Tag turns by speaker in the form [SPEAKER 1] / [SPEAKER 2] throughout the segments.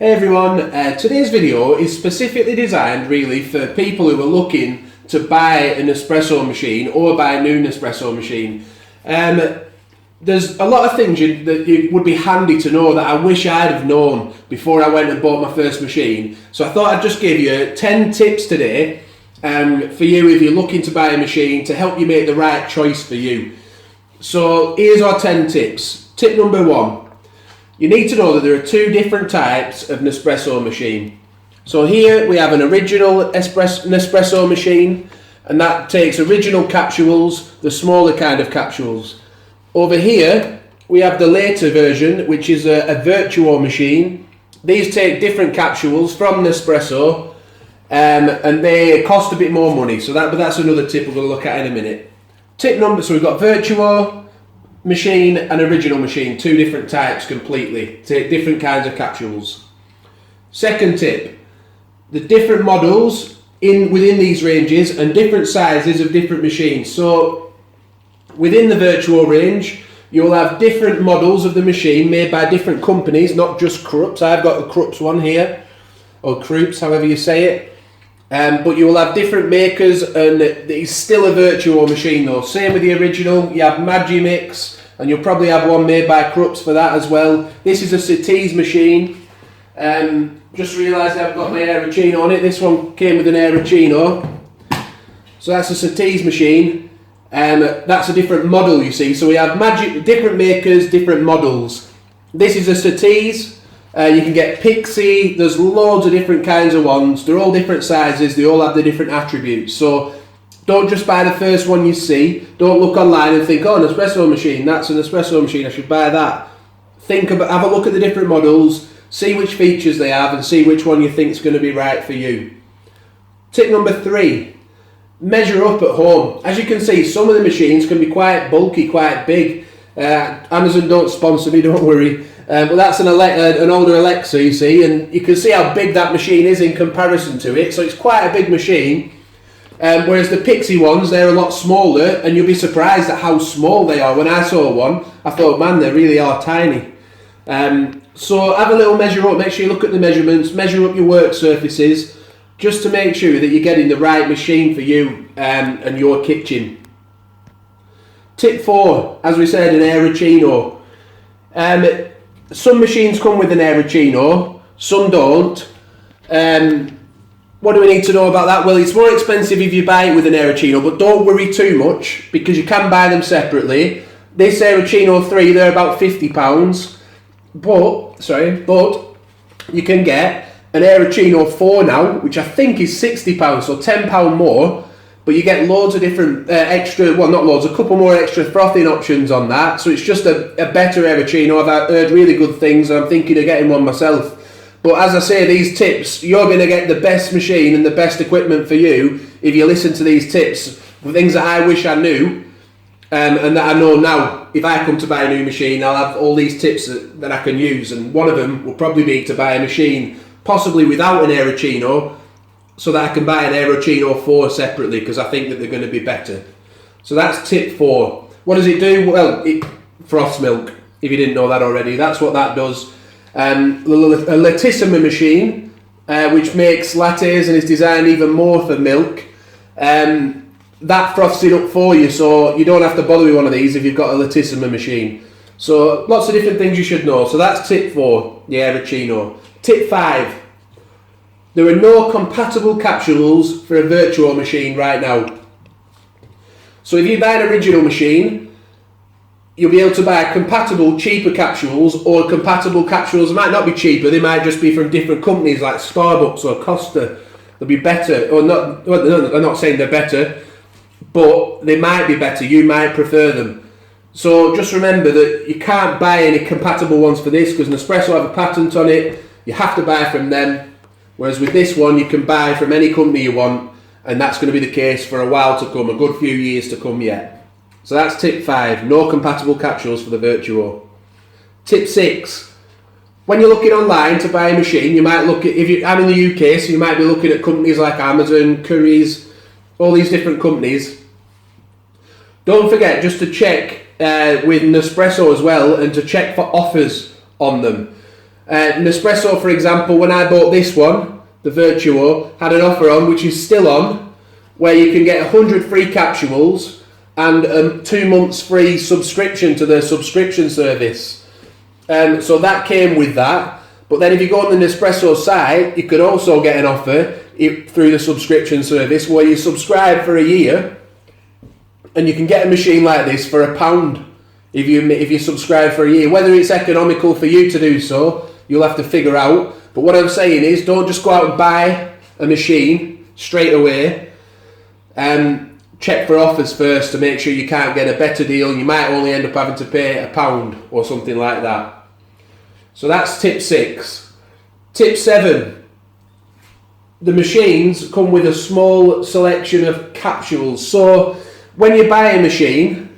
[SPEAKER 1] Hey everyone, today's video is specifically designed really for people who are looking to buy an Nespresso machine or buy a new Nespresso machine. There's a lot of things that it would be handy to know that I wish I'd have known before I went and bought my first machine. So I thought I'd just give you 10 tips today for you if you're looking to buy a machine to help you make the right choice for you. So here's our 10 tips. Tip number 1. You need to know that there are two different types of Nespresso machine. So here we have an original Nespresso machine, and that takes original capsules, the smaller kind of capsules. Over here we have the later version, which is a Vertuo machine. These take different capsules from Nespresso, and they cost a bit more money. So that's another tip we're going to look at in a minute. So we've got Vertuo machine and original machine, two different types completely, take different kinds of capsules. Second tip, the different models within these ranges and different sizes of different machines. So within the Vertuo range, you'll have different models of the machine made by different companies, not just Krups. I've got a Krups one here, or Krups, however you say it. But you will have different makers, and it's still a Vertuo machine though. Same with the original, you have Magimix, and you'll probably have one made by Krups for that as well. This is a Citiz machine. Just realised I've got my aeroccino on it. This one came with an aeroccino. So that's a Citiz machine. That's a different model, you see. So we have different makers, different models. This is a Citiz. You can get Pixie, there's loads of different kinds of ones, they're all different sizes, they all have the different attributes. So don't just buy the first one you see, don't look online and think, oh, an espresso machine, that's an espresso machine, I should buy that. Have a look at the different models, see which features they have and see which one you think is going to be right for you. Tip number 3, measure up at home. As you can see, some of the machines can be quite bulky, quite big. Amazon don't sponsor me, don't worry. But that's an older Alexa, you see, and you can see how big that machine is in comparison to it. So it's quite a big machine, whereas the Pixie ones, they're a lot smaller, and you'll be surprised at how small they are. When I saw one, I thought, man, they really are tiny. So have a little measure up, make sure you look at the measurements, measure up your work surfaces, just to make sure that you're getting the right machine for you and your kitchen. Tip 4, as we said, an aeroccino. Some machines come with an aeroccino, some don't. What do we need to know about that? Well, it's more expensive if you buy it with an aeroccino, but don't worry too much because you can buy them separately. This aeroccino 3, they're about £50, but you can get an aeroccino 4 now, which I think is £60, so £10 more. But you get loads of different a couple more extra frothing options on that. So it's just a better aeroccino. I've heard really good things, and I'm thinking of getting one myself. But as I say, these tips, you're going to get the best machine and the best equipment for you if you listen to these tips. Things that I wish I knew, and that I know now. If I come to buy a new machine, I'll have all these tips that I can use. And one of them will probably be to buy a machine, possibly without an aeroccino, so that I can buy an aeroccino 4 separately, because I think that they're going to be better. So that's tip 4. What does it do? Well, it froths milk, if you didn't know that already. That's what that does. A latissima machine, which makes lattes and is designed even more for milk. That froths it up for you, so you don't have to bother with one of these if you've got a latissima machine. So lots of different things you should know. So that's tip 4, the aeroccino. Tip 5. There are no compatible capsules for a Vertuo machine right now. So if you buy an original machine, you'll be able to buy compatible cheaper capsules, or compatible capsules might not be cheaper, they might just be from different companies like Starbucks or Costa. They'll be better, or not. Well, I'm not saying they're better, but they might be better, you might prefer them. So just remember that you can't buy any compatible ones for this, because Nespresso have a patent on it, you have to buy from them. Whereas with this one, you can buy from any company you want, and that's going to be the case for a while to come, a good few years to come yet. So that's tip 5, no compatible capsules for the Vertuo. Tip 6, when you're looking online to buy a machine, you might look at, I'm in the UK, so you might be looking at companies like Amazon, Currys, all these different companies. Don't forget just to check with Nespresso as well, and to check for offers on them. Nespresso, for example, when I bought this one, the Vertuo, had an offer on, which is still on, where you can get 100 free capsules and 2 months free subscription to their subscription service. So that came with that. But then if you go on the Nespresso site, you could also get an offer through the subscription service where you subscribe for a year and you can get a machine like this for £1 if you subscribe for a year. Whether it's economical for you to do so, you'll have to figure out. But what I'm saying is, don't just go out and buy a machine straight away. Check for offers first to make sure you can't get a better deal. You might only end up having to pay £1 or something like that. So that's tip 6. Tip 7. The machines come with a small selection of capsules. So when you buy a machine,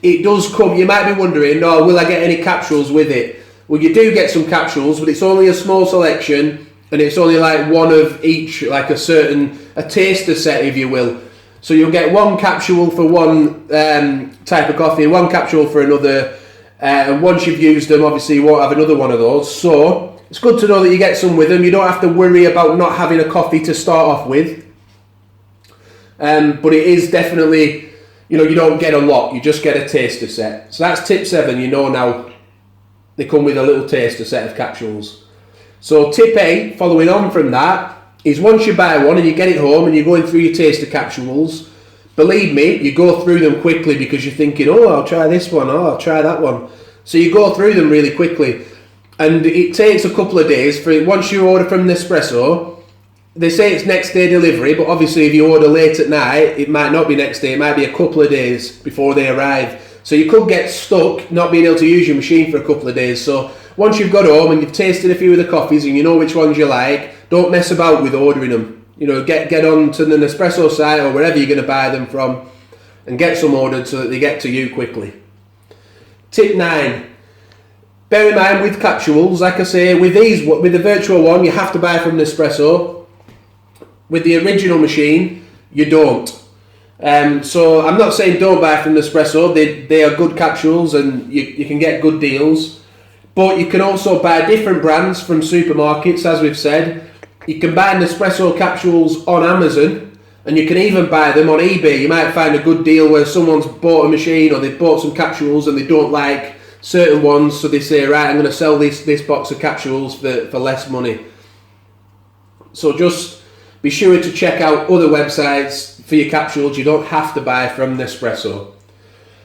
[SPEAKER 1] it does come, you might be wondering, oh, will I get any capsules with it? Well, you do get some capsules, but it's only a small selection, and it's only like one of each, like a taster set, if you will. So you'll get one capsule for one type of coffee, one capsule for another, and once you've used them, obviously you won't have another one of those. So it's good to know that you get some with them. You don't have to worry about not having a coffee to start off with. But it is definitely, you don't get a lot, you just get a taster set. So that's tip 7, you know now. They come with a little taster set of capsules. So tip 8, following on from that, is once you buy one and you get it home and you're going through your taster capsules, believe me, you go through them quickly because you're thinking, oh, I'll try this one, oh, I'll try that one. So you go through them really quickly. And it takes a couple of days for once you order from Nespresso. They say it's next day delivery, but obviously if you order late at night, it might not be next day, it might be a couple of days before they arrive. So you could get stuck not being able to use your machine for a couple of days. So once you've got home and you've tasted a few of the coffees and you know which ones you like, don't mess about with ordering them. Get on to the Nespresso site or wherever you're going to buy them from and get some ordered so that they get to you quickly. Tip 9. Bear in mind with capsules, like I say, with the Vertuo one, you have to buy from Nespresso. With the original machine, you don't. So I'm not saying don't buy from Nespresso. They are good capsules and you can get good deals. But you can also buy different brands from supermarkets, as we've said. You can buy Nespresso capsules on Amazon, and you can even buy them on eBay. You might find a good deal where someone's bought a machine or they've bought some capsules and they don't like certain ones, so they say, right, I'm going to sell this box of capsules for less money. So just be sure to check out other websites for your capsules. You don't have to buy from Nespresso.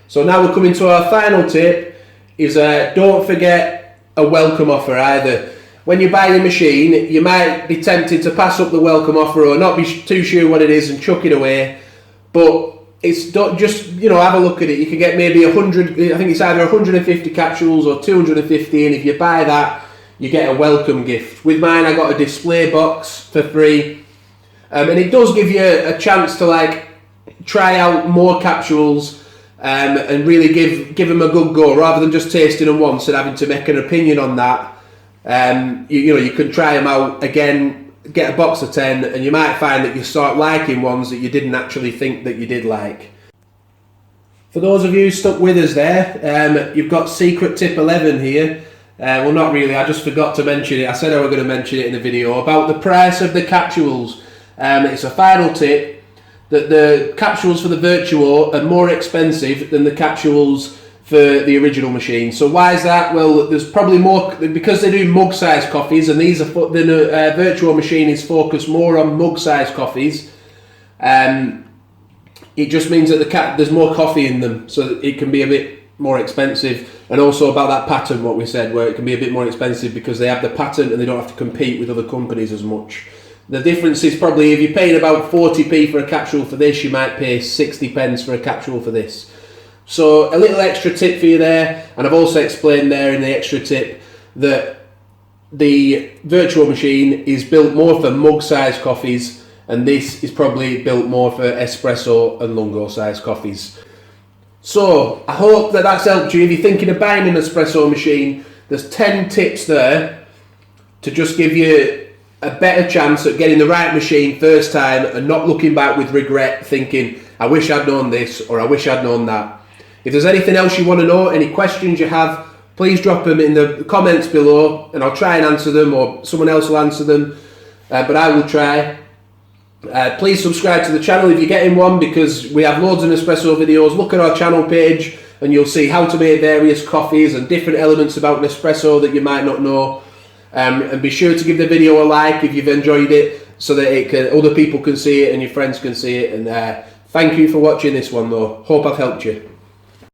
[SPEAKER 1] So now we're coming to our final tip, is don't forget a welcome offer either. When you buy your machine, you might be tempted to pass up the welcome offer or not be too sure what it is and chuck it away. But just have a look at it. You can get maybe 100, I think it's either 150 capsules or 250, and if you buy that, you get a welcome gift. With mine, I got a display box for free. And it does give you a chance to try out more capsules and really give them a good go rather than just tasting them once and having to make an opinion on that. You can try them out again, get a box of 10, and you might find that you start liking ones that you didn't actually think that you did like. For those of you stuck with us there, you've got secret tip 11 here. Well, not really, I just forgot to mention it. I said I was going to mention it in the video about the price of the capsules. It's a final tip that the capsules for the Vertuo are more expensive than the capsules for the original machine. So why is that? Well, there's probably more, because they do mug-sized coffees, and the Vertuo machine is focused more on mug-sized coffees. It just means that there's more coffee in them, so it can be a bit more expensive. And also about that pattern, what we said, where it can be a bit more expensive because they have the patent and they don't have to compete with other companies as much. The difference is probably if you're paying about 40p for a capsule for this, you might pay 60 pence for a capsule for this. So a little extra tip for you there, and I've also explained there in the extra tip that the Vertuo machine is built more for mug-sized coffees, and this is probably built more for espresso and lungo-sized coffees. So I hope that that's helped you. If you're thinking of buying an espresso machine, there's 10 tips there to just give you a better chance at getting the right machine first time and not looking back with regret thinking, I wish I'd known this or I wish I'd known that. If there's anything else you want to know, any questions you have, please drop them in the comments below, and I'll try and answer them, or someone else will answer them, but I will try. Please subscribe to the channel if you're getting one, because we have loads of Nespresso videos. Look at our channel page and you'll see how to make various coffees and different elements about Nespresso that you might not know. And be sure to give the video a like if you've enjoyed it, so that other people can see it and your friends can see it. And thank you for watching this one though. Hope I've helped you.